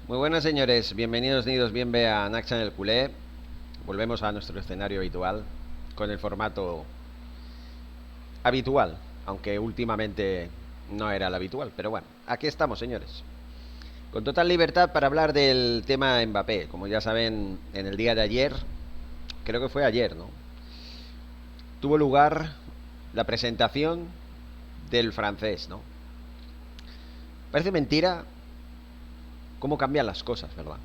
Muy buenas, señores, bienvenidos nidos, bienve a Naxa en el culé. Volvemos a nuestro escenario habitual con el formato habitual, aunque últimamente no era el habitual, pero bueno, aquí estamos, señores, con total libertad para hablar del tema Mbappé. Como ya saben, en el día de ayer, creo que fue ayer, ¿no?, tuvo lugar la presentación del francés, ¿no? Parece mentira cómo cambian las cosas, ¿verdad?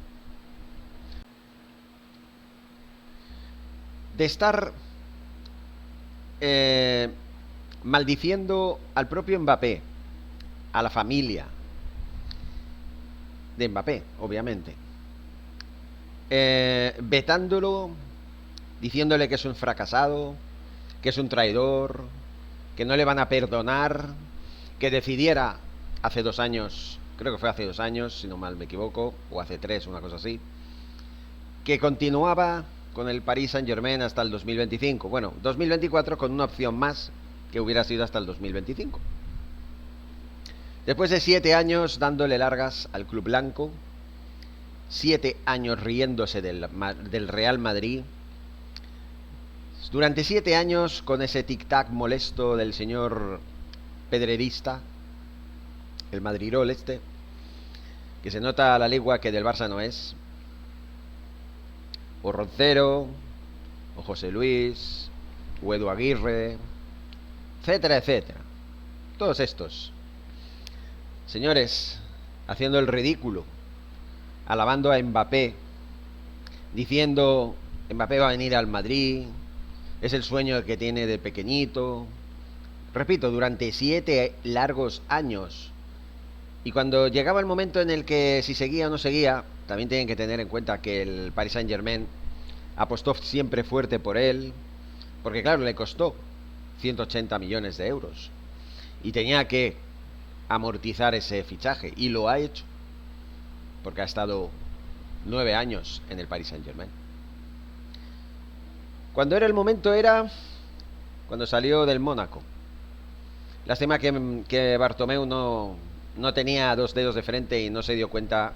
De estar eh, maldiciendo al propio Mbappé, a la familia de Mbappé, obviamente, vetándolo, diciéndole que es un fracasado, que es un traidor, que no le van a perdonar, que decidiera hace 2 años, creo que fue hace 2 años, si no mal me equivoco, o hace 3, una cosa así, que continuaba con el Paris Saint-Germain hasta el 2025. Bueno, 2024 con una opción más que hubiera sido hasta el 2025. Después de 7 años dándole largas al club blanco, 7 años riéndose del Real Madrid, durante 7 años con ese tic-tac molesto del señor pedrerista, el madrirol este, que se nota a la legua que del Barça no es, o Roncero, o José Luis, o Edu Aguirre, etcétera, etcétera. Todos estos señores haciendo el ridículo, alabando a Mbappé, diciendo Mbappé va a venir al Madrid, es el sueño que tiene de pequeñito. Repito, durante 7 largos años. Y cuando llegaba el momento en el que si seguía o no seguía, también tienen que tener en cuenta que el Paris Saint-Germain apostó siempre fuerte por él, porque claro, le costó 180 millones de euros y tenía que amortizar ese fichaje, y lo ha hecho, porque ha estado 9 años en el Paris Saint-Germain. Cuando era el momento era cuando salió del Mónaco. Lástima que Bartomeu no tenía dos dedos de frente y no se dio cuenta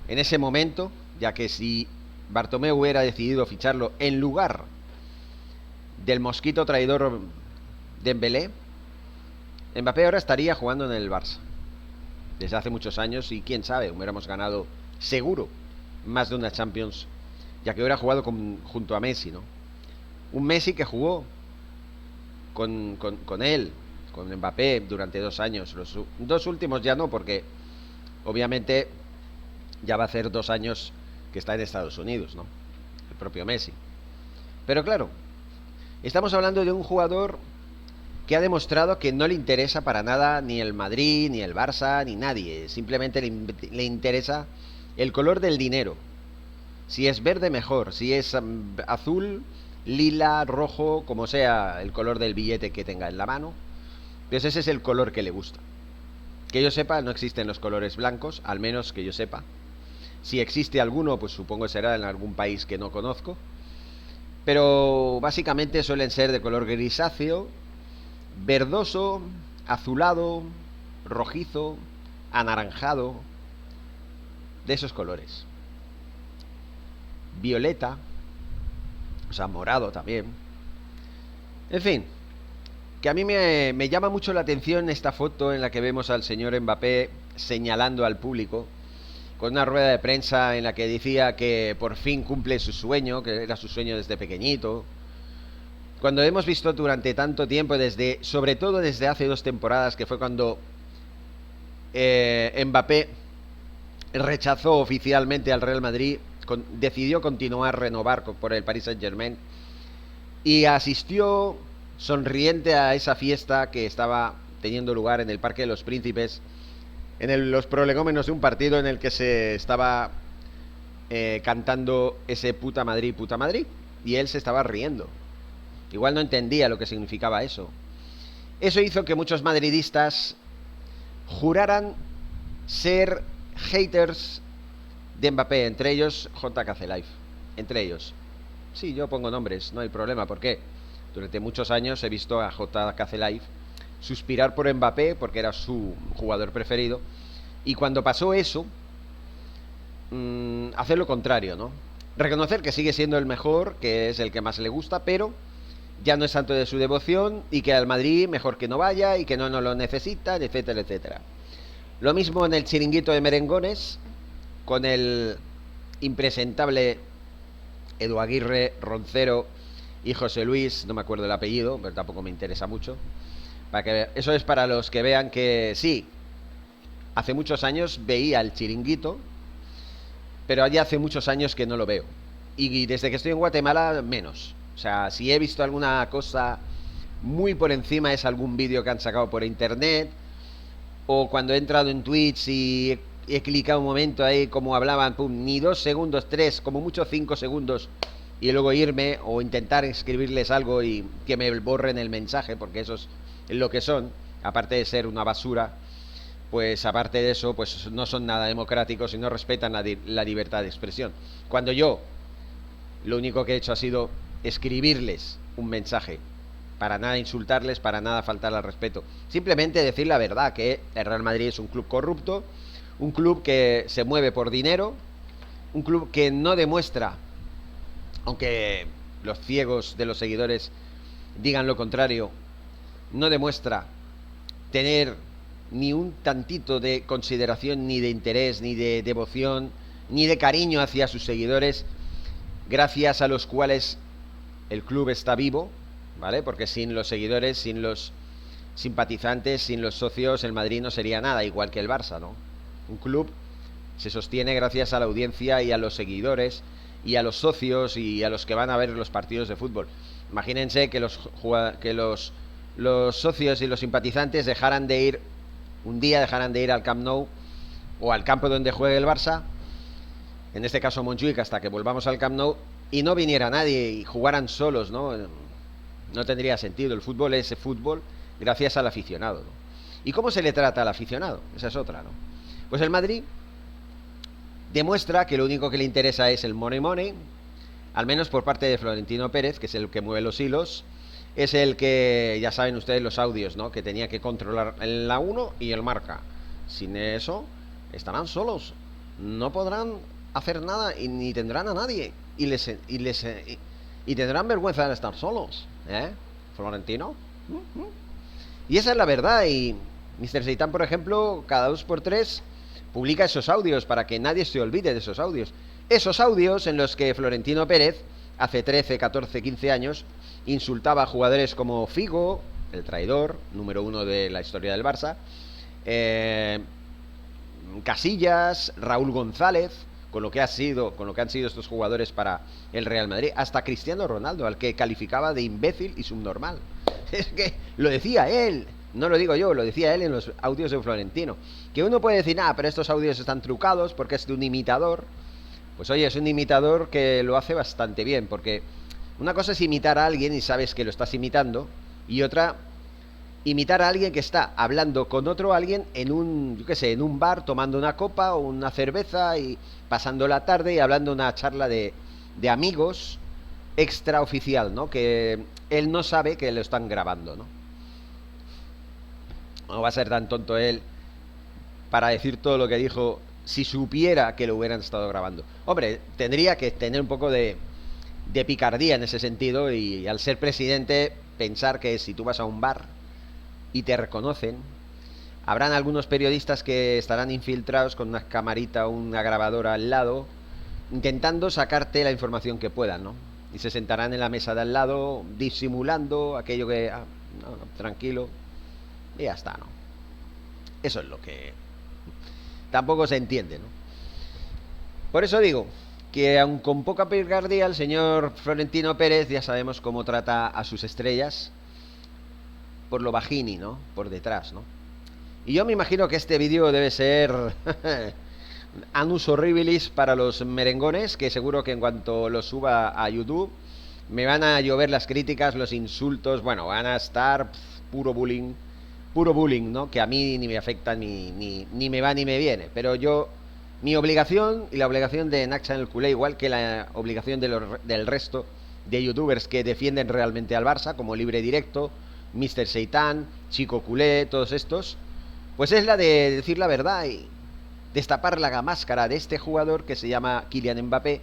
en ese momento, ya que si Bartomeu hubiera decidido ficharlo en lugar del mosquito traidor Dembélé, Mbappé ahora estaría jugando en el Barça desde hace muchos años, y quién sabe, hubiéramos ganado seguro más de una Champions, ya que hubiera jugado junto a Messi, ¿no? Un Messi que jugó con él, con Mbappé, durante 2 años. Los dos últimos ya no, porque obviamente ya va a hacer 2 años que está en Estados Unidos, ¿no?, el propio Messi. Pero claro, estamos hablando de un jugador que ha demostrado que no le interesa para nada ni el Madrid, ni el Barça, ni nadie. Simplemente le interesa el color del dinero. Si es verde, mejor. Si es azul, lila, rojo, como sea el color del billete que tenga en la mano, pues ese es el color que le gusta. Que yo sepa, no existen los colores blancos, al menos que yo sepa. Si existe alguno, pues supongo que será en algún país que no conozco. Pero básicamente suelen ser de color grisáceo, verdoso, azulado, rojizo, anaranjado, de esos colores. Violeta, o sea, morado también. En fin, que a mí me llama mucho la atención esta foto en la que vemos al señor Mbappé señalando al público, con una rueda de prensa en la que decía que por fin cumple su sueño, que era su sueño desde pequeñito. Cuando hemos visto durante tanto tiempo, sobre todo desde hace 2 temporadas, que fue cuando Mbappé rechazó oficialmente al Real Madrid, decidió continuar, renovar por el Paris Saint-Germain, y asistió sonriente a esa fiesta que estaba teniendo lugar en el Parque de los Príncipes, en los prolegómenos de un partido en el que se estaba cantando ese puta Madrid, y él se estaba riendo. Igual no entendía lo que significaba eso. Eso hizo que muchos madridistas juraran ser haters de Mbappé, entre ellos JKC Live. Entre ellos. Sí, yo pongo nombres, no hay problema. ¿Por qué? Durante muchos años he visto a JKC Live suspirar por Mbappé porque era su jugador preferido. Y cuando pasó eso, hacer lo contrario, ¿no? Reconocer que sigue siendo el mejor, que es el que más le gusta, pero ya no es tanto de su devoción y que al Madrid mejor que no vaya y que no lo necesitan, etcétera, etcétera. Lo mismo en el chiringuito de merengones, con el impresentable Edu Aguirre, Roncero y José Luis, no me acuerdo el apellido, pero tampoco me interesa mucho. Eso es para los que vean que sí, hace muchos años veía el chiringuito, pero ya hace muchos años que no lo veo. Y desde que estoy en Guatemala, menos. O sea, si he visto alguna cosa muy por encima es algún vídeo que han sacado por internet, o cuando he entrado en Twitch y he clicado un momento ahí como hablaban, pum, ni 2 segundos, 3, como mucho 5 segundos, y luego irme o intentar escribirles algo y que me borren el mensaje, porque eso es lo que son, aparte de ser una basura, pues aparte de eso, pues no son nada democráticos y no respetan la libertad de expresión. Cuando yo lo único que he hecho ha sido escribirles un mensaje, para nada insultarles, para nada faltar al respeto, simplemente decir la verdad, que el Real Madrid es un club corrupto, un club que se mueve por dinero, un club que no demuestra, aunque los ciegos de los seguidores digan lo contrario, no demuestra tener ni un tantito de consideración, ni de interés, ni de devoción, ni de cariño hacia sus seguidores, gracias a los cuales el club está vivo, ¿vale? Porque sin los seguidores, sin los simpatizantes, sin los socios, el Madrid no sería nada, igual que el Barça, ¿no? Un club se sostiene gracias a la audiencia y a los seguidores y a los socios y a los que van a ver los partidos de fútbol. Imagínense que los socios y los simpatizantes dejaran de ir un día, dejaran de ir al Camp Nou o al campo donde juegue el Barça, en este caso Montjuic, hasta que volvamos al Camp Nou, y no viniera nadie y jugaran solos, ¿no? No tendría sentido. El fútbol es fútbol gracias al aficionado, ¿no? ¿Y cómo se le trata al aficionado? Esa es otra, ¿no? Pues el Madrid demuestra que lo único que le interesa es el money money, al menos por parte de Florentino Pérez, que es el que mueve los hilos, es el que, ya saben ustedes los audios, ¿no? Que tenía que controlar la 1 y el Marca. Sin eso, estarán solos. No podrán hacer nada y ni tendrán a nadie. Y tendrán vergüenza de estar solos, ¿eh? Florentino. Y esa es la verdad. Y Mr. Seitan, por ejemplo, cada 2 por 3 publica esos audios para que nadie se olvide de esos audios. Esos audios en los que Florentino Pérez, hace 13, 14, 15 años, insultaba a jugadores como Figo, el traidor, número 1 de la historia del Barça, Casillas, Raúl González, con lo que han sido estos jugadores para el Real Madrid, hasta Cristiano Ronaldo, al que calificaba de imbécil y subnormal. Es que lo decía él, no lo digo yo, lo decía él en los audios de Florentino. Que uno puede decir, pero estos audios están trucados porque es de un imitador. Pues oye, es un imitador que lo hace bastante bien, porque una cosa es imitar a alguien y sabes que lo estás imitando, y otra, imitar a alguien que está hablando con otro alguien en un, yo qué sé, en un bar, tomando una copa o una cerveza y pasando la tarde y hablando una charla de amigos extraoficial, ¿no? Que él no sabe que lo están grabando, ¿no? No va a ser tan tonto él para decir todo lo que dijo si supiera que lo hubieran estado grabando. Hombre, tendría que tener un poco de picardía en ese sentido, y al ser presidente pensar que si tú vas a un bar y te reconocen, habrán algunos periodistas que estarán infiltrados con una camarita o una grabadora al lado intentando sacarte la información que puedan, ¿no? Y se sentarán en la mesa de al lado disimulando aquello que no, tranquilo, y ya está, ¿no? Eso es lo que tampoco se entiende, ¿no? Por eso digo que aun con poca picardía, el señor Florentino Pérez ya sabemos cómo trata a sus estrellas, por lo bajini, ¿no? Por detrás, ¿no? Y yo me imagino que este vídeo debe ser anus horribilis para los merengones, que seguro que en cuanto lo suba a YouTube me van a llover las críticas, los insultos, bueno, van a estar puro bullying, ¿no? Que a mí ni me afecta ni me va ni me viene, pero yo, mi obligación y la obligación de Naxa en el culé, igual que la obligación del resto de youtubers que defienden realmente al Barça, como Libre Directo, Mr. Seitan, Chico Culé, todos estos, pues es la de decir la verdad destapar la máscara de este jugador que se llama Kylian Mbappé,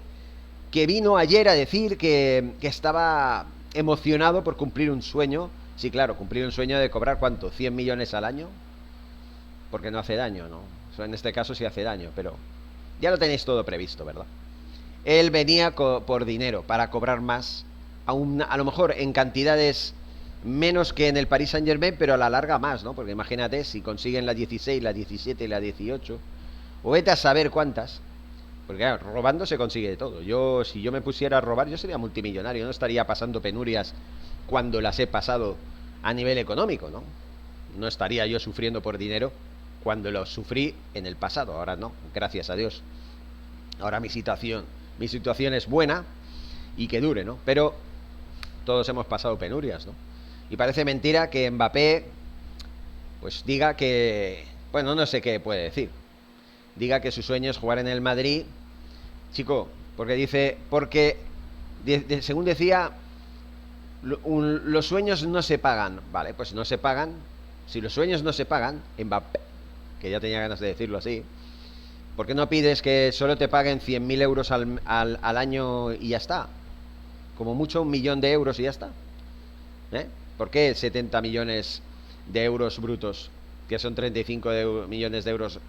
que vino ayer a decir que estaba emocionado por cumplir un sueño. Sí, claro, cumplir un sueño de cobrar, ¿cuánto? ¿100 millones al año? Porque no hace daño, ¿no? O sea, en este caso sí hace daño, pero ya lo tenéis todo previsto, ¿verdad? Él venía por dinero, para cobrar más, a lo mejor en cantidades menos que en el Paris Saint-Germain, pero a la larga más, ¿no? Porque imagínate, si consiguen la 16, la 17 y la 18, o vete a saber cuántas, porque claro, robando se consigue de todo. Si yo me pusiera a robar, yo sería multimillonario, no estaría pasando penurias cuando las he pasado a nivel económico, ¿no? No estaría yo sufriendo por dinero cuando lo sufrí en el pasado. Ahora no, gracias a Dios. Ahora mi situación es buena y que dure, ¿no? Pero todos hemos pasado penurias, ¿no? Y parece mentira que Mbappé pues diga que, bueno, no sé qué puede decir. Diga que su sueño es jugar en el Madrid, chico, porque según decía, los sueños no se pagan. Vale, pues no se pagan. Si los sueños no se pagan, Mbappé, que ya tenía ganas de decirlo así, ¿por qué no pides que solo te paguen 100.000 euros al año y ya está? Como mucho 1.000.000 de euros y ya está. ¿Eh? ¿Por qué 70 millones de euros brutos, que son 35 millones de euros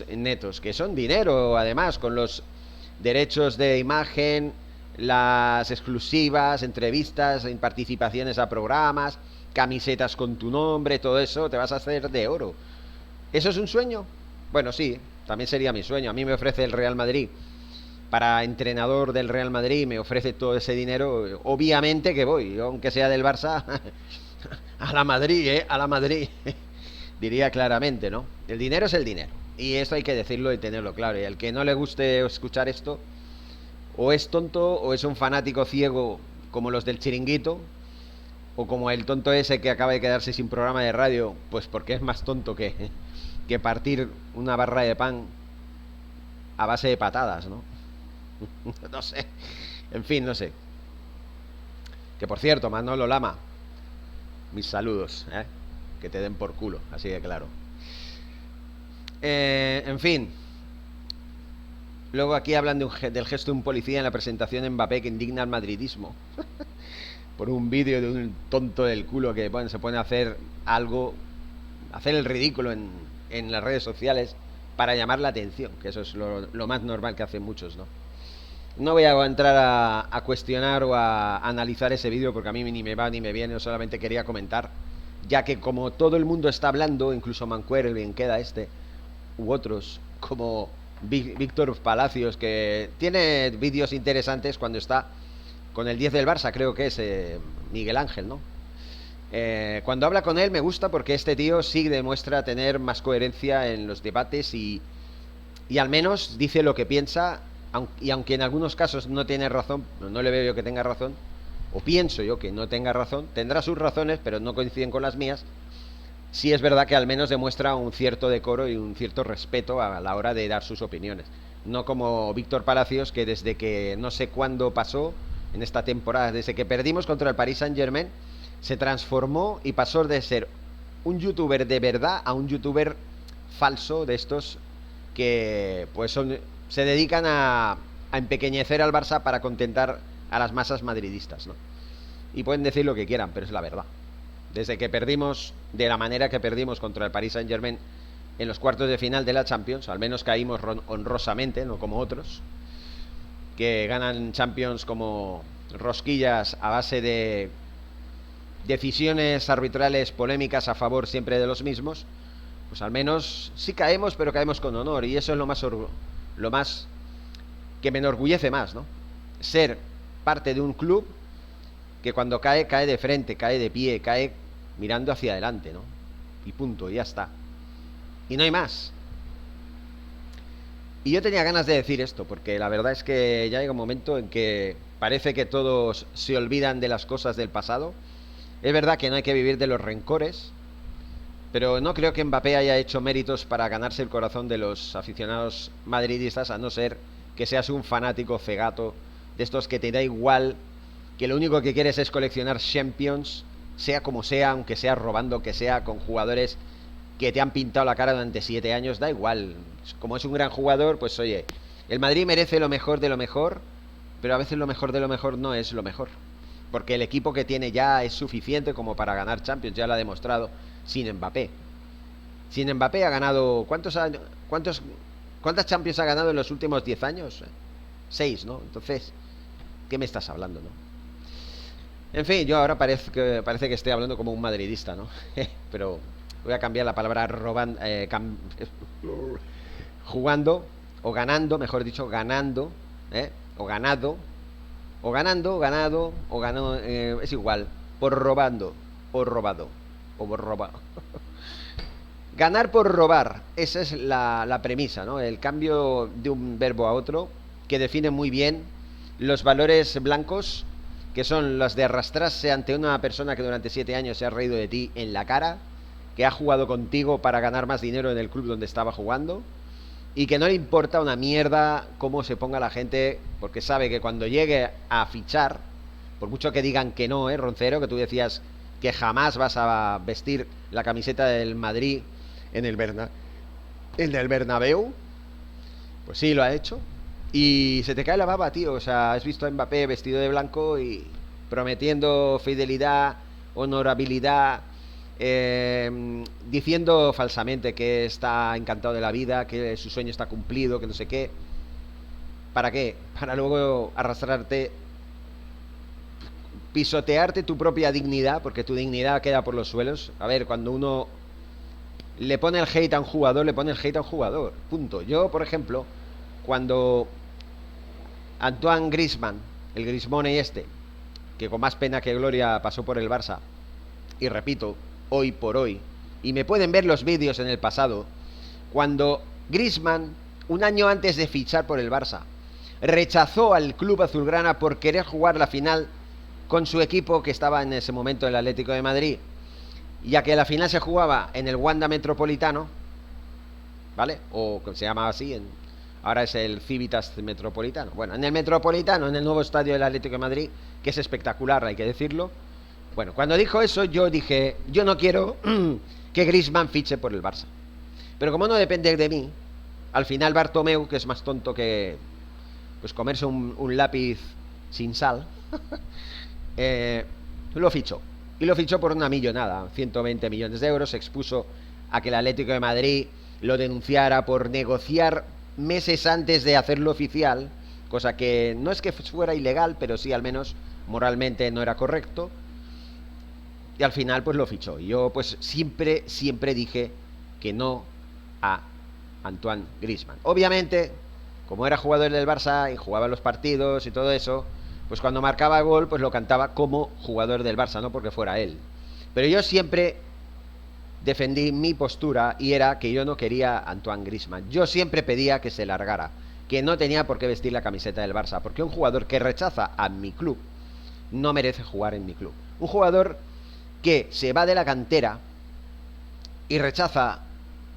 netos, que son dinero, además, con los derechos de imagen, las exclusivas, entrevistas, participaciones a programas, camisetas con tu nombre, todo eso, te vas a hacer de oro? ¿Eso es un sueño? Bueno, sí, también sería mi sueño. A mí me ofrece el Real Madrid, para entrenador del Real Madrid, me ofrece todo ese dinero, obviamente que voy, aunque sea del Barça, a la Madrid, a la Madrid. Diría claramente, ¿no? El dinero es el dinero. Y esto hay que decirlo y tenerlo claro. Y al que no le guste escuchar esto, o es tonto, o es un fanático ciego como los del Chiringuito, o como el tonto ese que acaba de quedarse sin programa de radio, pues porque es más tonto que partir una barra de pan a base de patadas, ¿no? No sé. En fin, no sé. Que por cierto, Manolo Lama, mis saludos, ¿eh? Que te den por culo, así de claro. En fin. Luego aquí hablan del gesto de un policía en la presentación de Mbappé que indigna al madridismo. Por un vídeo de un tonto del culo que, bueno, se pone a hacer algo, hacer el ridículo en las redes sociales para llamar la atención, que eso es lo más normal que hacen muchos, ¿no? No voy a entrar a cuestionar o a analizar ese vídeo porque a mí ni me va ni me viene, yo solamente quería comentar, ya que como todo el mundo está hablando, incluso Mancuer, el bien queda u otros, como Víctor Palacios, que tiene vídeos interesantes cuando está con el 10 del Barça, creo que es Miguel Ángel, ¿no? Cuando habla con él me gusta porque este tío sí demuestra tener más coherencia en los debates y al menos dice lo que piensa, y aunque en algunos casos no tiene razón, no le veo yo que tenga razón, o pienso yo que no tenga razón, tendrá sus razones, pero no coinciden con las mías. Sí es verdad que al menos demuestra un cierto decoro y un cierto respeto a la hora de dar sus opiniones. No como Víctor Palacios, que desde que no sé cuándo pasó, en esta temporada, desde que perdimos contra el Paris Saint-Germain, se transformó y pasó de ser un youtuber de verdad a un youtuber falso, de estos que pues se dedican a empequeñecer al Barça para contentar a las masas madridistas, ¿no? Y pueden decir lo que quieran, pero es la verdad. Desde que perdimos de la manera que perdimos contra el Paris Saint-Germain en los cuartos de final de la Champions, al menos caímos honrosamente, no como otros que ganan Champions como rosquillas a base de decisiones arbitrales polémicas a favor siempre de los mismos. Pues al menos sí caemos, pero caemos con honor, y eso es lo más que me enorgullece más, ¿no? Ser parte de un club que cuando cae de frente, cae de pie, cae mirando hacia adelante, ¿no? Y punto, y ya está. Y no hay más. Y yo tenía ganas de decir esto, porque la verdad es que ya llega un momento en que parece que todos se olvidan de las cosas del pasado. Es verdad que no hay que vivir de los rencores, pero no creo que Mbappé haya hecho méritos para ganarse el corazón de los aficionados madridistas, a no ser que seas un fanático cegato, de estos que te da igual, que lo único que quieres es coleccionar Champions, sea como sea, aunque sea robando, que sea con jugadores que te han pintado la cara durante 7 años, da igual. Como es un gran jugador, pues oye, el Madrid merece lo mejor de lo mejor, pero a veces lo mejor de lo mejor no es lo mejor. Porque el equipo que tiene ya es suficiente como para ganar Champions, ya lo ha demostrado sin Mbappé. Sin Mbappé ha ganado... ¿Cuántas Champions ha ganado en los últimos 10 años? 6, ¿no? Entonces, ¿qué me estás hablando, no? En fin, yo ahora parece que estoy hablando como un madridista, ¿no? Pero voy a cambiar la palabra jugando, o ganando, mejor dicho, ganando, o ganado, o ganando, ganado, o ganó, es igual, por robando, o robado, o por robado. Ganar por robar, esa es la premisa, ¿no? El cambio de un verbo a otro que define muy bien los valores blancos, que son los de arrastrarse ante una persona que durante 7 años se ha reído de ti en la cara, que ha jugado contigo para ganar más dinero en el club donde estaba jugando, y que no le importa una mierda cómo se ponga la gente, porque sabe que cuando llegue a fichar, por mucho que digan que no, Roncero, que tú decías que jamás vas a vestir la camiseta del Madrid en el Bernabéu, pues sí, lo ha hecho. Y se te cae la baba, tío. O sea, has visto a Mbappé vestido de blanco y prometiendo fidelidad, honorabilidad, diciendo falsamente que está encantado de la vida, que su sueño está cumplido, que no sé qué. ¿Para qué? Para luego arrastrarte, pisotearte tu propia dignidad, porque tu dignidad queda por los suelos. A ver, cuando uno le pone el hate a un jugador, le pone el hate a un jugador. Punto. Yo, por ejemplo, cuando Antoine Griezmann, el Griezmone este, que con más pena que gloria pasó por el Barça, y repito, hoy por hoy, y me pueden ver los vídeos en el pasado, cuando Griezmann, un año antes de fichar por el Barça, rechazó al club azulgrana por querer jugar la final con su equipo, que estaba en ese momento el Atlético de Madrid, ya que la final se jugaba en el Wanda Metropolitano, ¿vale? O se llama así, ahora es el Civitas Metropolitano. Bueno, en el Metropolitano, en el nuevo estadio del Atlético de Madrid, que es espectacular, hay que decirlo. Bueno, cuando dijo eso, yo dije, yo no quiero que Griezmann fiche por el Barça. Pero como no depende de mí, al final Bartomeu, que es más tonto que pues comerse un lápiz sin sal, lo fichó. Y lo fichó por una millonada, 120 millones de euros. Se expuso a que el Atlético de Madrid lo denunciara por negociar meses antes de hacerlo oficial, cosa que no es que fuera ilegal, pero sí al menos moralmente no era correcto. Y al final pues lo fichó. Y yo pues siempre dije que no a Antoine Griezmann. Obviamente, como era jugador del Barça y jugaba los partidos y todo eso, pues cuando marcaba gol pues lo cantaba como jugador del Barça, no porque fuera él. Pero yo siempre defendí mi postura, y era que yo no quería a Antoine Griezmann. Yo siempre pedía que se largara, que no tenía por qué vestir la camiseta del Barça, porque un jugador que rechaza a mi club no merece jugar en mi club. Un jugador que se va de la cantera y rechaza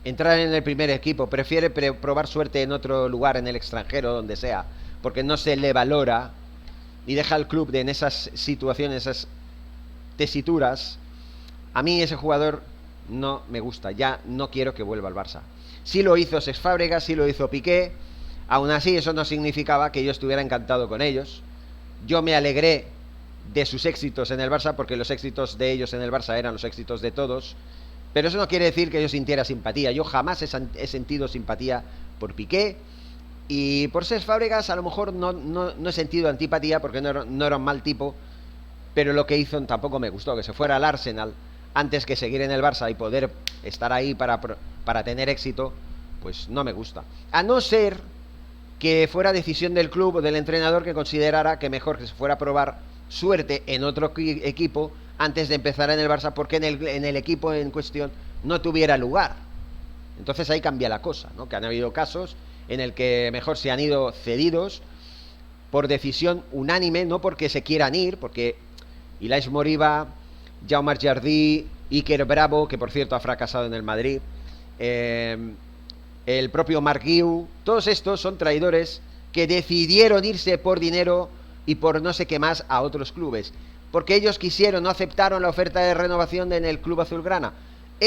entrar en el primer equipo, prefiere probar suerte en otro lugar, en el extranjero, donde sea, porque no se le valora, y deja al club en esas situaciones, esas tesituras. A mí ese jugador no me gusta, ya no quiero que vuelva al Barça. Sí lo hizo Cesc Fábregas, sí lo hizo Piqué. Aún así eso no significaba que yo estuviera encantado con ellos. Yo me alegré de sus éxitos en el Barça, porque los éxitos de ellos en el Barça eran los éxitos de todos. Pero eso no quiere decir que yo sintiera simpatía. Yo jamás he sentido simpatía por Piqué. Y por Cesc Fábregas a lo mejor no he sentido antipatía, porque no era un mal tipo. Pero lo que hizo tampoco me gustó, que se fuera al Arsenal antes que seguir en el Barça y poder estar ahí para tener éxito, pues no me gusta. A no ser que fuera decisión del club o del entrenador, que considerara que mejor que se fuera a probar suerte en otro equipo antes de empezar en el Barça, porque en el equipo en cuestión no tuviera lugar. Entonces ahí cambia la cosa, ¿no? Que han habido casos en el que mejor se han ido cedidos por decisión unánime, no porque se quieran ir, porque Ilais Moriba, Jaume Jardí, Iker Bravo, que por cierto ha fracasado en el Madrid, el propio Marc Guiu, todos estos son traidores que decidieron irse por dinero y por no sé qué más a otros clubes, porque ellos quisieron, no aceptaron la oferta de renovación en el club azulgrana.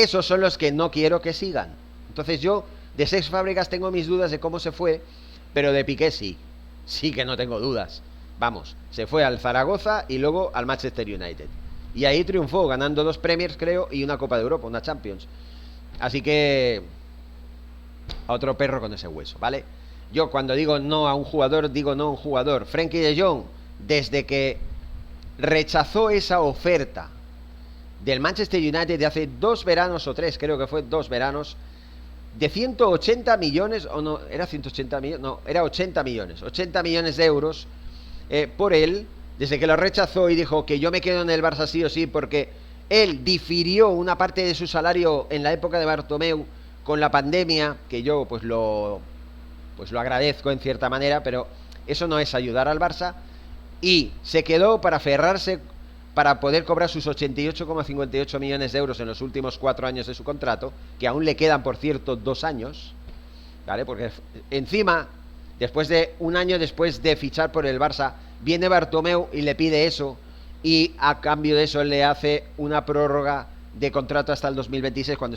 esos son los que no quiero que sigan. Entonces yo de Cesc Fábregas tengo mis dudas de cómo se fue, pero de Piqué sí. Sí que no tengo dudas. Vamos, se fue al Zaragoza y luego al Manchester United. Y ahí triunfó, ganando 2 Premiers, creo, y una Copa de Europa, una Champions. Así que... a otro perro con ese hueso, ¿vale? Yo cuando digo no a un jugador, digo no a un jugador. Frenkie de Jong, desde que rechazó esa oferta del Manchester United de hace 2 veranos o 3, creo que fue 2 veranos, de 180 millones, o no, era 180 millones, no, era 80 millones de euros por él, desde que lo rechazó y dijo que yo me quedo en el Barça sí o sí, porque él difirió una parte de su salario en la época de Bartomeu con la pandemia, que yo pues lo agradezco en cierta manera, pero eso no es ayudar al Barça, y se quedó para aferrarse para poder cobrar sus 88,58 millones de euros en los últimos 4 años de su contrato, que aún le quedan, por cierto, 2 años, ¿vale? Porque encima, después de un año después de fichar por el Barça, viene Bartomeu y le pide eso, y a cambio de eso le hace una prórroga de contrato hasta el 2026, cuando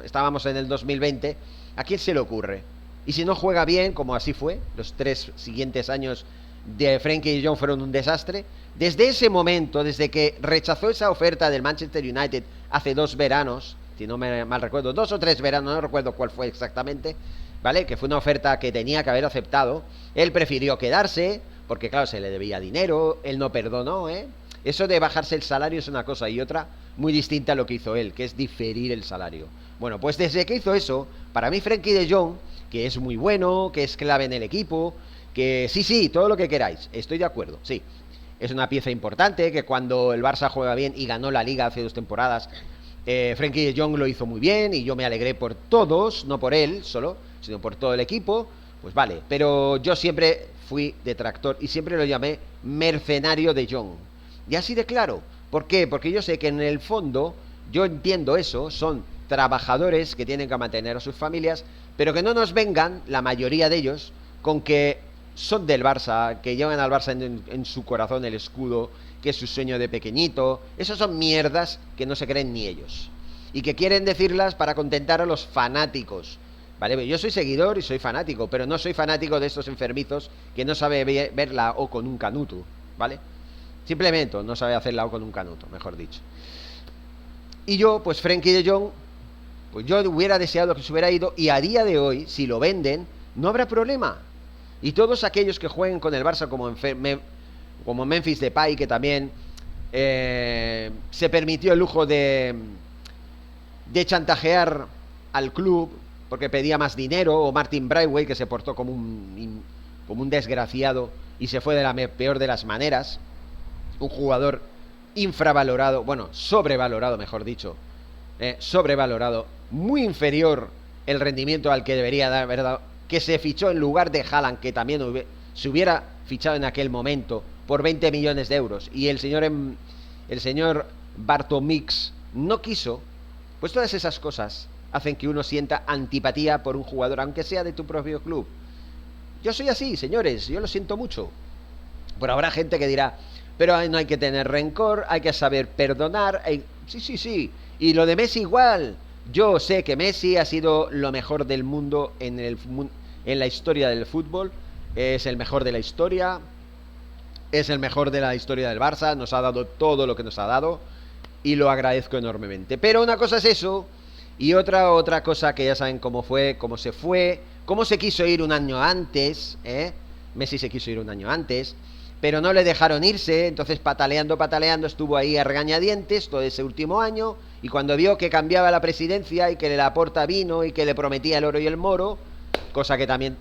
estábamos en el 2020. ¿A quién se le ocurre? Y si no juega bien, como así fue, los 3 siguientes años de Frenkie de Jong fueron un desastre. Desde ese momento, desde que rechazó esa oferta del Manchester United hace 2 veranos, si no me mal recuerdo, 2 o 3 veranos, no recuerdo cuál fue exactamente, ¿vale? Que fue una oferta que tenía que haber aceptado. Él prefirió quedarse, porque claro, se le debía dinero, él no perdonó, ¿eh? Eso de bajarse el salario es una cosa, y otra muy distinta a lo que hizo él, que es diferir el salario. Bueno, pues desde que hizo eso, para mí Frenkie de Jong, que es muy bueno, que es clave en el equipo, que sí, todo lo que queráis, estoy de acuerdo, sí. Es una pieza importante, que cuando el Barça juega bien y ganó la Liga hace 2 temporadas, Frenkie de Jong lo hizo muy bien, y yo me alegré por todos, no por él solo, sino por todo el equipo. Pues vale, pero yo siempre fui detractor y siempre lo llamé mercenario de Jong. Y así de claro. ¿Por qué? Porque yo sé que en el fondo, yo entiendo eso, son trabajadores que tienen que mantener a sus familias, pero que no nos vengan, la mayoría de ellos, con que son del Barça, que llevan al Barça en su corazón el escudo, que es su sueño de pequeñito. Esas son mierdas que no se creen ni ellos, y que quieren decirlas para contentar a los fanáticos. Vale, yo soy seguidor y soy fanático, pero no soy fanático de estos enfermizos que no sabe ver la O con un canuto, ¿vale? Simplemente no sabe hacer la O con un canuto, mejor dicho. Y yo, pues Frenkie de Jong, pues yo hubiera deseado que se hubiera ido, y a día de hoy, si lo venden, no habrá problema. Y todos aquellos que jueguen con el Barça, como Memphis Depay, que también se permitió el lujo de chantajear al club porque pedía más dinero, o Martin Braithwaite, que se portó como un desgraciado y se fue de la peor de las maneras. Un jugador infravalorado, bueno, sobrevalorado, mejor dicho, sobrevalorado, muy inferior el rendimiento al que debería haber dado, que se fichó en lugar de Haaland, que también se hubiera fichado en aquel momento por 20 millones de euros, y el señor Bartomix no quiso. Pues todas esas cosas hacen que uno sienta antipatía por un jugador, aunque sea de tu propio club. Yo soy así, señores, yo lo siento mucho. Pero habrá gente que dirá, pero no hay que tener rencor, hay que saber perdonar. Sí. Y lo de Messi igual. Yo sé que Messi ha sido lo mejor del mundo en la historia del fútbol. Es el mejor de la historia. Es el mejor de la historia del Barça. Nos ha dado todo lo que nos ha dado, y lo agradezco enormemente. Pero una cosa es eso, y otra cosa, que ya saben cómo fue, cómo se fue, cómo se quiso ir un año antes, Messi se quiso ir un año antes, pero no le dejaron irse. Entonces pataleando estuvo ahí a regañadientes todo ese último año, y cuando vio que cambiaba la presidencia y que Laporta vino y que le prometía el oro y el moro, cosa que también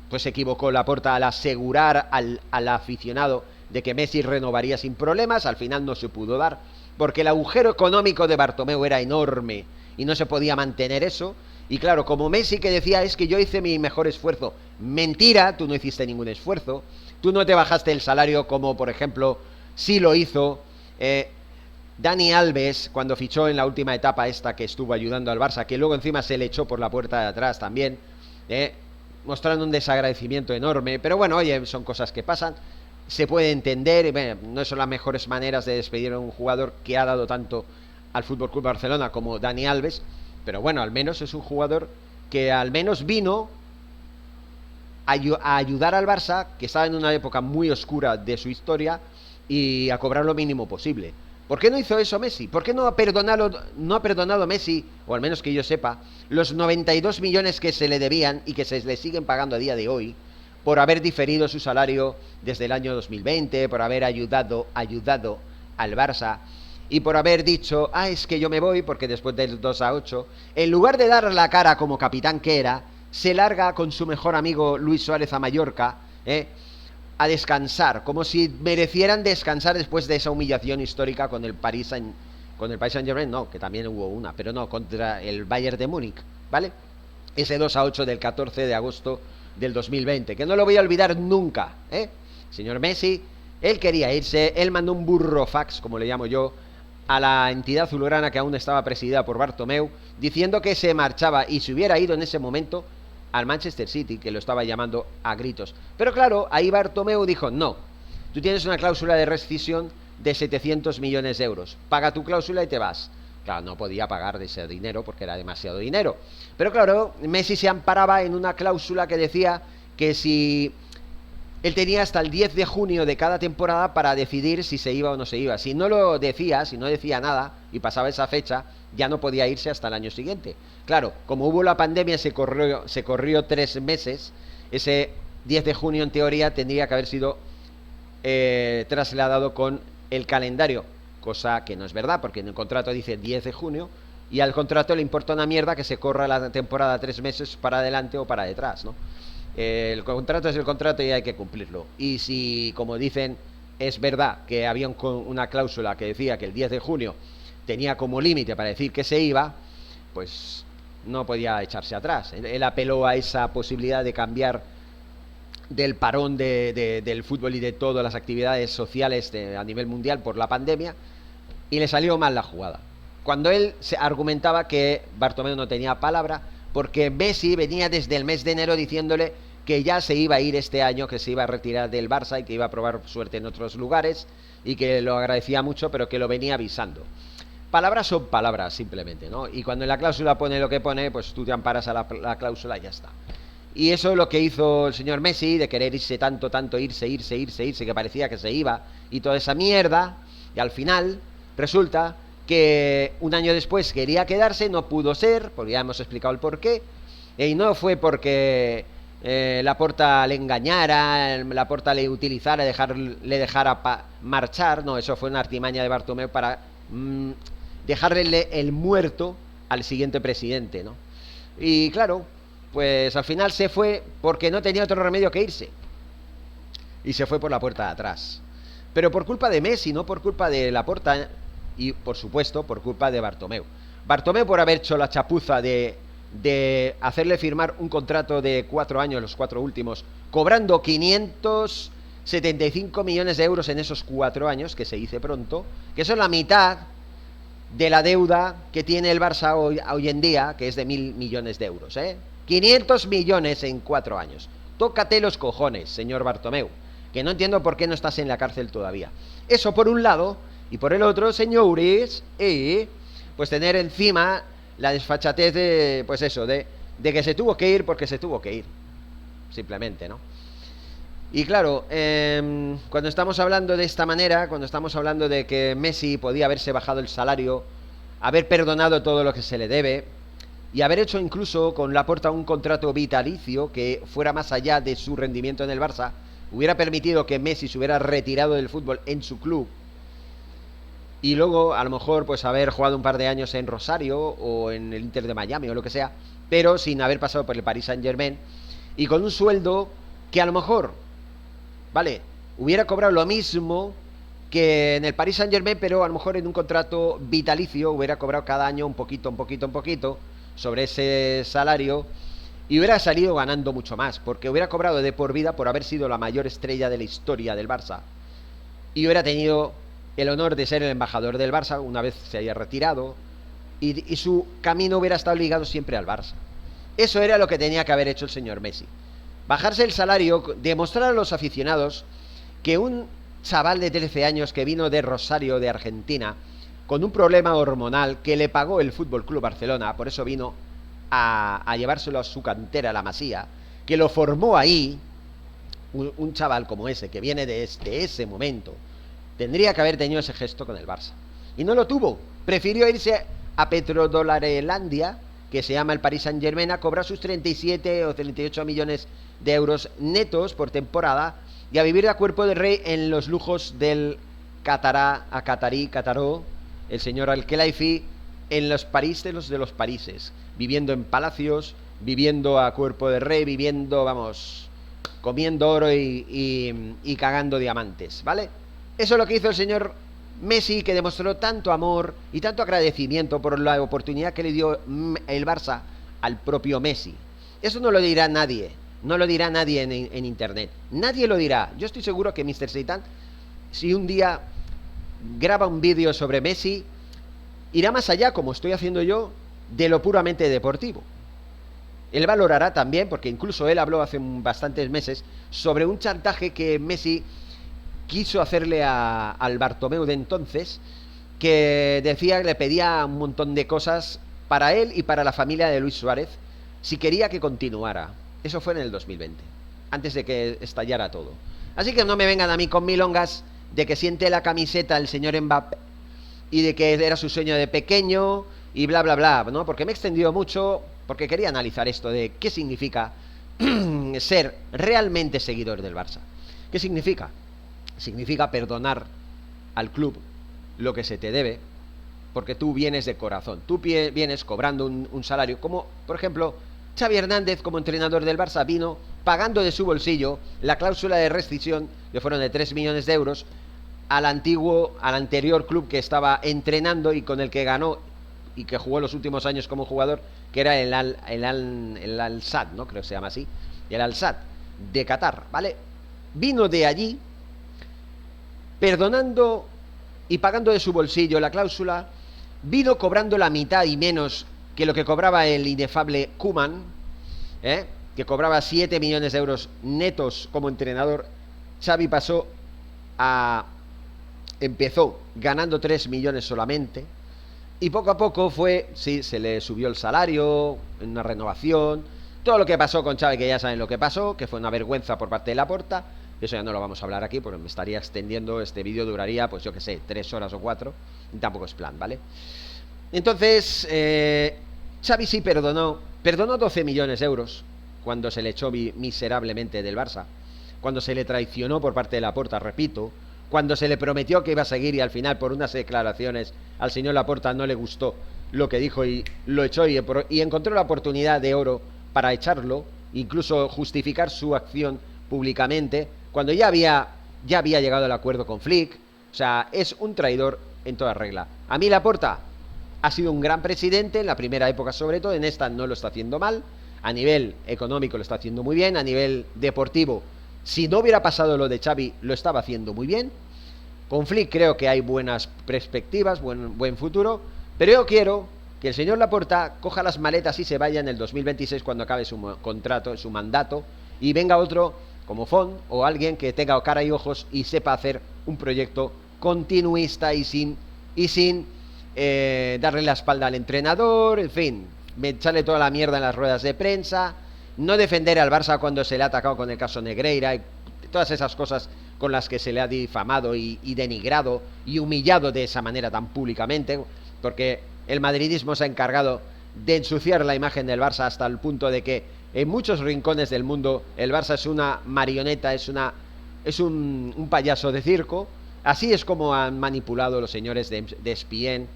pues se equivocó Laporta al asegurar al aficionado de que Messi renovaría sin problemas, al final no se pudo dar, porque el agujero económico de Bartomeu era enorme y no se podía mantener eso. Y claro, como Messi, que decía, es que yo hice mi mejor esfuerzo. Mentira, tú no hiciste ningún esfuerzo. Tú no te bajaste el salario como, por ejemplo, sí lo hizo Dani Alves cuando fichó en la última etapa esta, que estuvo ayudando al Barça, que luego encima se le echó por la puerta de atrás también, mostrando un desagradecimiento enorme. Pero bueno, oye, son cosas que pasan, se puede entender. No son las mejores maneras de despedir a un jugador que ha dado tanto al Fútbol Club Barcelona como Dani Alves, pero bueno, al menos es un jugador que al menos vino a ayudar al Barça, que estaba en una época muy oscura de su historia, y a cobrar lo mínimo posible. ¿Por qué no hizo eso Messi? ¿Por qué no ha perdonado Messi, o al menos que yo sepa, los 92 millones que se le debían y que se le siguen pagando a día de hoy, por haber diferido su salario desde el año 2020, por haber ayudado al Barça, y por haber dicho, es que yo me voy porque después del 2-8, en lugar de dar la cara como capitán que era, se larga con su mejor amigo Luis Suárez a Mallorca, a descansar, como si merecieran descansar después de esa humillación histórica con el Paris Saint-Germain, no, que también hubo una, pero no, contra el Bayern de Múnich, ¿vale? Ese 2-8 del 14 de agosto del 2020, que no lo voy a olvidar nunca, Señor Messi, él quería irse, él mandó un burrofax, como le llamo yo, a la entidad azulgrana que aún estaba presidida por Bartomeu, diciendo que se marchaba y se hubiera ido en ese momento al Manchester City, que lo estaba llamando a gritos. Pero claro, ahí Bartomeu dijo, no, tú tienes una cláusula de rescisión de 700 millones de euros, paga tu cláusula y te vas. Claro, no podía pagar de ese dinero porque era demasiado dinero. Pero claro, Messi se amparaba en una cláusula que decía que si él tenía hasta el 10 de junio de cada temporada para decidir si se iba o no se iba. Si no lo decía, si no decía nada y pasaba esa fecha, ya no podía irse hasta el año siguiente. Claro, como hubo la pandemia, se corrió 3 meses, ese 10 de junio en teoría tendría que haber sido trasladado con el calendario, cosa que no es verdad, porque en el contrato dice 10 de junio y al contrato le importa una mierda que se corra la temporada 3 meses para adelante o para detrás, ¿no? El contrato es el contrato y hay que cumplirlo. Y si, como dicen, es verdad que había una cláusula que decía que el 10 de junio tenía como límite para decir que se iba, pues no podía echarse atrás. Él apeló a esa posibilidad de cambiar del parón del fútbol y de todas las actividades sociales a nivel mundial por la pandemia, y le salió mal la jugada. Cuando él se argumentaba que Bartomeu no tenía palabra, porque Messi venía desde el mes de enero diciéndole que ya se iba a ir este año, que se iba a retirar del Barça y que iba a probar suerte en otros lugares y que lo agradecía mucho, pero que lo venía avisando. Palabras son palabras, simplemente, ¿no? Y cuando en la cláusula pone lo que pone, pues tú te amparas a la cláusula y ya está. Y eso es lo que hizo el señor Messi, de querer irse tanto, irse, que parecía que se iba, y toda esa mierda, y al final resulta que un año después quería quedarse, no pudo ser, porque ya hemos explicado el porqué, y no fue porque Laporta le engañara, Laporta le utilizara, le dejara marchar, no, eso fue una artimaña de Bartomeu para dejarle el muerto al siguiente presidente, ¿no? Y claro, pues al final se fue porque no tenía otro remedio que irse, y se fue por la puerta de atrás, pero por culpa de Messi, no por culpa de Laporta. Y, por supuesto, por culpa de Bartomeu. Bartomeu por haber hecho la chapuza de hacerle firmar un contrato de 4 años, los 4 últimos, cobrando 575 millones de euros en esos 4 años, que se dice pronto, que eso es la mitad de la deuda que tiene el Barça hoy en día, que es de 1.000 millones de euros, 500 millones en 4 años. Tócate los cojones, señor Bartomeu, que no entiendo por qué no estás en la cárcel todavía. Eso por un lado. Y por el otro, señores, pues tener encima la desfachatez de, pues eso, de que se tuvo que ir porque se tuvo que ir. Simplemente, ¿no? Y claro, cuando estamos hablando de esta manera, cuando estamos hablando de que Messi podía haberse bajado el salario, haber perdonado todo lo que se le debe, y haber hecho incluso con Laporta un contrato vitalicio que fuera más allá de su rendimiento en el Barça, hubiera permitido que Messi se hubiera retirado del fútbol en su club, y luego a lo mejor pues haber jugado un par de años en Rosario o en el Inter de Miami o lo que sea, pero sin haber pasado por el Paris Saint-Germain, y con un sueldo que a lo mejor, vale, hubiera cobrado lo mismo que en el Paris Saint-Germain, pero a lo mejor en un contrato vitalicio hubiera cobrado cada año un poquito sobre ese salario, y hubiera salido ganando mucho más, porque hubiera cobrado de por vida por haber sido la mayor estrella de la historia del Barça, y hubiera tenido el honor de ser el embajador del Barça una vez se haya retirado, y su camino hubiera estado ligado siempre al Barça. Eso era lo que tenía que haber hecho el señor Messi: bajarse el salario, demostrar a los aficionados que un chaval de 13 años que vino de Rosario, de Argentina, con un problema hormonal que le pagó el Fútbol Club Barcelona, por eso vino a llevárselo a su cantera, la Masía, que lo formó ahí. Un chaval como ese, que viene de ese momento, tendría que haber tenido ese gesto con el Barça. Y no lo tuvo. Prefirió irse a Petrodolarelandia, que se llama el Paris Saint-Germain, a cobrar sus 37 o 38 millones de euros netos por temporada y a vivir de a cuerpo de rey en los lujos del Qataró, el señor Al-Khelaifi, en los París de los Parises, viviendo en palacios, viviendo a cuerpo de rey, viviendo, vamos, comiendo oro y cagando diamantes, ¿vale? Eso es lo que hizo el señor Messi, que demostró tanto amor y tanto agradecimiento por la oportunidad que le dio el Barça al propio Messi. Eso no lo dirá nadie, no lo dirá nadie en internet, nadie lo dirá. Yo estoy seguro que Mr. Seitan, si un día graba un vídeo sobre Messi, irá más allá, como estoy haciendo yo, de lo puramente deportivo. Él valorará también, porque incluso él habló hace bastantes meses sobre un chantaje que Messi quiso hacerle al Bartomeu de entonces, que decía, le pedía un montón de cosas para él y para la familia de Luis Suárez, si quería que continuara. Eso fue en el 2020, antes de que estallara todo. Así que no me vengan a mí con milongas de que siente la camiseta el señor Mbappé y de que era su sueño de pequeño y bla, bla, bla, ¿no? Porque me he extendido mucho, porque quería analizar esto de qué significa ser realmente seguidor del Barça. ¿Qué significa? Significa perdonar al club lo que se te debe, porque tú vienes de corazón, tú vienes cobrando un salario, como por ejemplo Xavi Hernández, como entrenador del Barça, vino pagando de su bolsillo la cláusula de rescisión, que fueron de 3 millones de euros, al anterior club que estaba entrenando y con el que ganó y que jugó los últimos años como jugador, que era el Al-Sadd, ¿no? Creo que se llama así, el Al-Sadd de Qatar, ¿vale? Vino de allí perdonando y pagando de su bolsillo la cláusula, vino cobrando la mitad y menos que lo que cobraba el inefable Koeman, que cobraba 7 millones de euros netos como entrenador. Xavi empezó ganando 3 millones solamente, y poco a poco se le subió el salario, en una renovación, todo lo que pasó con Xavi, que ya saben lo que pasó, que fue una vergüenza por parte de Laporta. Eso ya no lo vamos a hablar aquí porque me estaría extendiendo. Este vídeo duraría, pues yo que sé, 3 horas o 4, y tampoco es plan, ¿vale? Entonces, Xavi sí perdonó 12 millones de euros cuando se le echó miserablemente del Barça, cuando se le traicionó por parte de Laporta, repito, cuando se le prometió que iba a seguir y al final, por unas declaraciones, al señor Laporta no le gustó lo que dijo y lo echó, y encontró la oportunidad de oro para echarlo, incluso justificar su acción públicamente, cuando ya había llegado al acuerdo con Flick. O sea, es un traidor en toda regla. A mí Laporta ha sido un gran presidente en la primera época, sobre todo en esta no lo está haciendo mal, a nivel económico lo está haciendo muy bien, a nivel deportivo, si no hubiera pasado lo de Xavi, lo estaba haciendo muy bien. Con Flick creo que hay buenas perspectivas, buen futuro, pero yo quiero que el señor Laporta coja las maletas y se vaya en el 2026 cuando acabe su contrato, su mandato, y venga otro como Font o alguien que tenga cara y ojos y sepa hacer un proyecto continuista y sin darle la espalda al entrenador, en fin, echarle toda la mierda en las ruedas de prensa, no defender al Barça cuando se le ha atacado con el caso Negreira y todas esas cosas con las que se le ha difamado y denigrado y humillado de esa manera tan públicamente, porque el madridismo se ha encargado de ensuciar la imagen del Barça hasta el punto de que en muchos rincones del mundo el Barça es una marioneta, es un payaso de circo. Así es como han manipulado los señores de ESPN,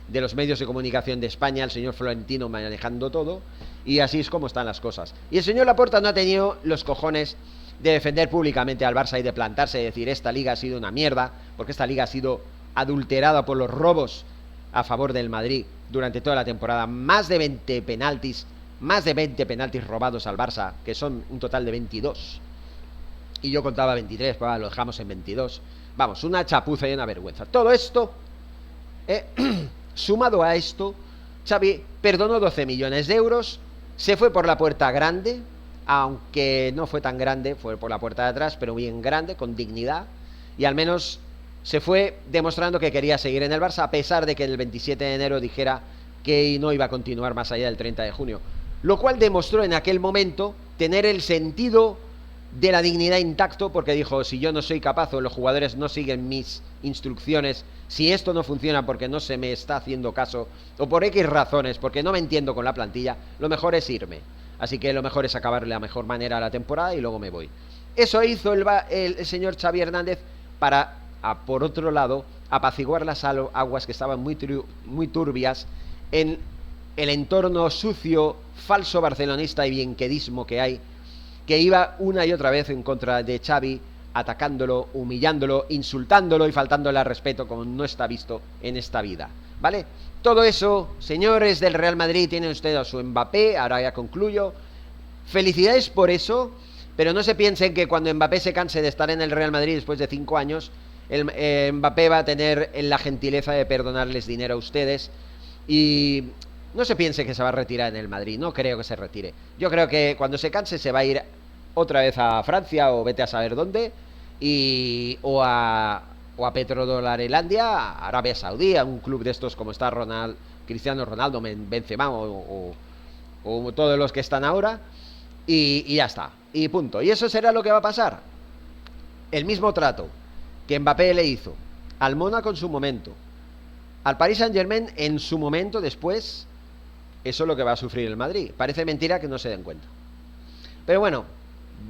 de los medios de comunicación de España, el señor Florentino manejando todo, y así es como están las cosas. Y el señor Laporta no ha tenido los cojones de defender públicamente al Barça y de plantarse y decir esta liga ha sido una mierda, porque esta liga ha sido adulterada por los robos a favor del Madrid durante toda la temporada. Más de 20 penaltis robados al Barça, que son un total de 22. Y yo contaba 23, pues lo dejamos en 22. Vamos, una chapuza y una vergüenza. Todo esto, sumado a esto, Xavi perdonó 12 millones de euros, se fue por la puerta grande, aunque no fue tan grande, fue por la puerta de atrás, pero bien grande, con dignidad, y al menos se fue demostrando que quería seguir en el Barça, a pesar de que el 27 de enero dijera que no iba a continuar más allá del 30 de junio. Lo cual demostró en aquel momento tener el sentido de la dignidad intacto, porque dijo, si yo no soy capaz o los jugadores no siguen mis instrucciones, si esto no funciona porque no se me está haciendo caso, o por X razones, porque no me entiendo con la plantilla, lo mejor es irme. Así que lo mejor es acabar de la mejor manera la temporada y luego me voy. Eso hizo el señor Xavi Hernández para, por otro lado, apaciguar las aguas que estaban muy turbias en el entorno sucio, falso barcelonista y bienquedismo que hay, que iba una y otra vez en contra de Xavi, atacándolo, humillándolo, insultándolo y faltándole al respeto como no está visto en esta vida, ¿vale? Todo eso, señores del Real Madrid, tienen ustedes a su Mbappé, ahora ya concluyo. Felicidades por eso, pero no se piensen que cuando Mbappé se canse de estar en el Real Madrid después de 5 años, Mbappé va a tener la gentileza de perdonarles dinero a ustedes. Y no se piense que se va a retirar en el Madrid, no creo que se retire. Yo creo que cuando se canse se va a ir otra vez a Francia o vete a saber dónde, o a Petrodolarilandia, a Arabia Saudí, a un club de estos como está Cristiano Ronaldo, Benzema o todos los que están ahora, y ya está, y punto. Y eso será lo que va a pasar. El mismo trato que Mbappé le hizo al Mónaco en su momento, al Paris Saint-Germain en su momento después, eso es lo que va a sufrir el Madrid. Parece mentira que no se den cuenta. Pero bueno,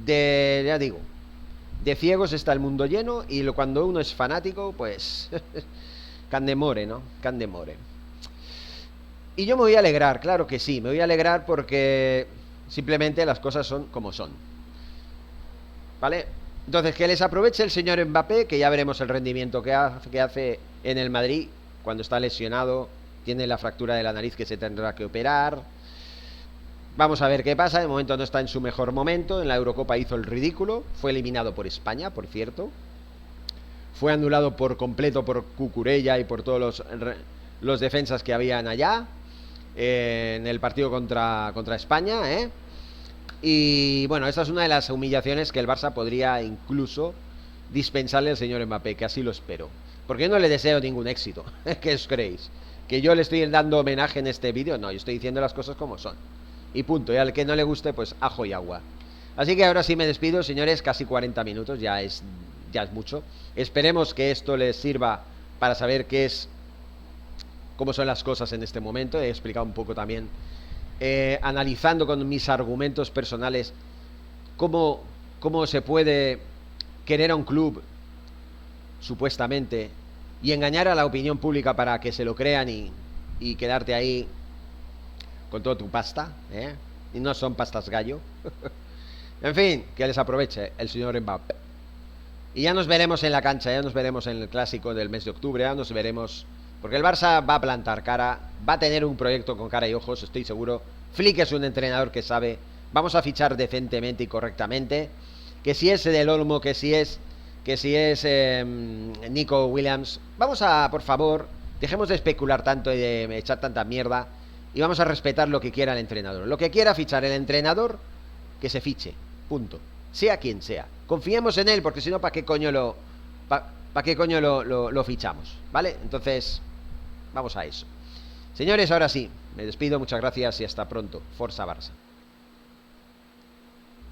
ya digo, de ciegos está el mundo lleno, y cuando uno es fanático, pues candemore, ¿no? Candemore. Y yo me voy a alegrar, claro que sí, me voy a alegrar porque simplemente las cosas son como son, ¿vale? Entonces, que les aproveche el señor Mbappé, que ya veremos el rendimiento que hace en el Madrid cuando está lesionado, tiene la fractura de la nariz que se tendrá que operar. Vamos a ver qué pasa. De momento no está en su mejor momento. En la Eurocopa hizo el ridículo, fue eliminado por España, por cierto, fue anulado por completo por Cucurella y por todos los defensas que habían allá en el partido contra España, y bueno, esta es una de las humillaciones que el Barça podría incluso dispensarle al señor Mbappé, que así lo espero, porque yo no le deseo ningún éxito. ¿Qué os creéis? ¿Que yo le estoy dando homenaje en este vídeo? No, yo estoy diciendo las cosas como son, y punto. Y al que no le guste, pues ajo y agua. Así que ahora sí me despido, señores. Casi 40 minutos, ya es mucho. Esperemos que esto les sirva para saber cómo son las cosas en este momento. He explicado un poco también, analizando con mis argumentos personales, cómo se puede querer a un club supuestamente y engañar a la opinión pública para que se lo crean y quedarte ahí con toda tu pasta, y no son pastas gallo. En fin, que les aproveche el señor Mbappé. Y ya nos veremos en la cancha, ya nos veremos en el clásico del mes de octubre, ya nos veremos, porque el Barça va a plantar cara, va a tener un proyecto con cara y ojos, estoy seguro. Flick es un entrenador que sabe. Vamos a fichar decentemente y correctamente. Que si es Del Olmo, que si es Nico Williams, vamos a, por favor, dejemos de especular tanto y de echar tanta mierda, y vamos a respetar lo que quiera el entrenador. Lo que quiera fichar el entrenador, que se fiche, punto, sea quien sea. Confiemos en él, porque si no, ¿para qué coño lo fichamos? ¿Vale? Entonces, vamos a eso. Señores, ahora sí, me despido, muchas gracias y hasta pronto. Forza Barça.